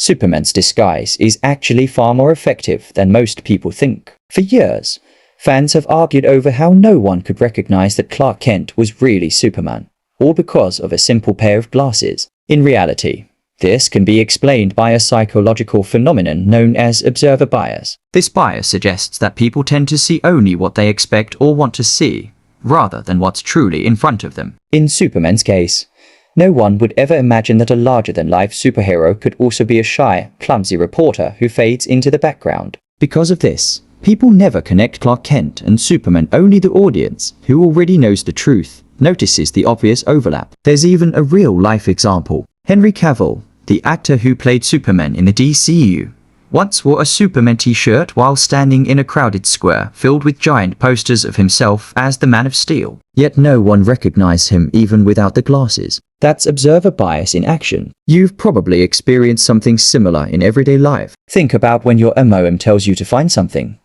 Superman's disguise is actually far more effective than most people think. For years, fans have argued over how no one could recognize that Clark Kent was really Superman, all because of a simple pair of glasses. In reality, this can be explained by a psychological phenomenon known as observer bias. This bias suggests that people tend to see only what they expect or want to see, rather than what's truly in front of them. In Superman's case, no one would ever imagine that a larger-than-life superhero could also be a shy, clumsy reporter who fades into the background. Because of this, people never connect Clark Kent and Superman. Only the audience, who already knows the truth, notices the obvious overlap. There's even a real-life example. Henry Cavill, the actor who played Superman in the DCU, once wore a Superman t-shirt while standing in a crowded square filled with giant posters of himself as the Man of Steel. Yet no one recognized him even without the glasses. That's observer bias in action. You've probably experienced something similar in everyday life. Think about when your MOM tells you to find something.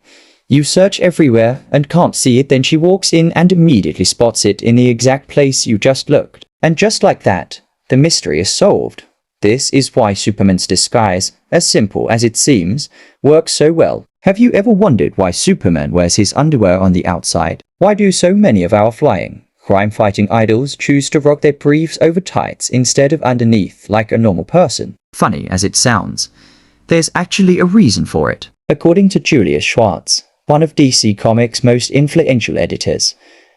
You search everywhere and can't see it, then she walks in and immediately spots it in the exact place you just looked. And just like that, the mystery is solved. This is why Superman's disguise, as simple as it seems, works so well. Have you ever wondered why Superman wears his underwear on the outside? Why do so many of our flying, crime-fighting idols choose to rock their briefs over tights instead of underneath like a normal person? Funny as it sounds, there's actually a reason for it. According to Julius Schwartz, one of DC Comics' most influential editors,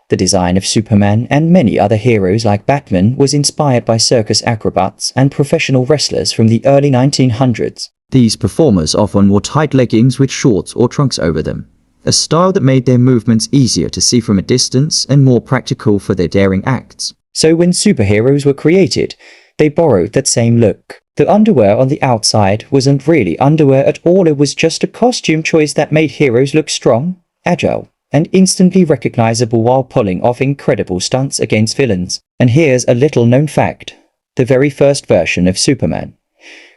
the design of Superman and many other heroes like Batman was inspired by circus acrobats and professional wrestlers from the early 1900s. These performers often wore tight leggings with shorts or trunks over them, a style that made their movements easier to see from a distance and more practical for their daring acts. So when superheroes were created, they borrowed that same look. The underwear on the outside wasn't really underwear at all, it was just a costume choice that made heroes look strong, agile, and instantly recognizable while pulling off incredible stunts against villains. And here's a little-known fact. The very first version of Superman,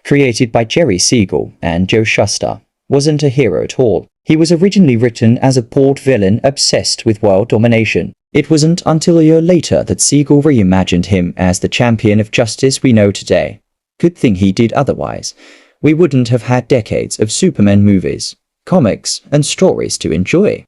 created by Jerry Siegel and Joe Shuster, wasn't a hero at all. He was originally written as a bored villain obsessed with world domination. It wasn't until a year later that Siegel reimagined him as the champion of justice we know today. Good thing he did, otherwise we wouldn't have had decades of Superman movies, comics, and stories to enjoy.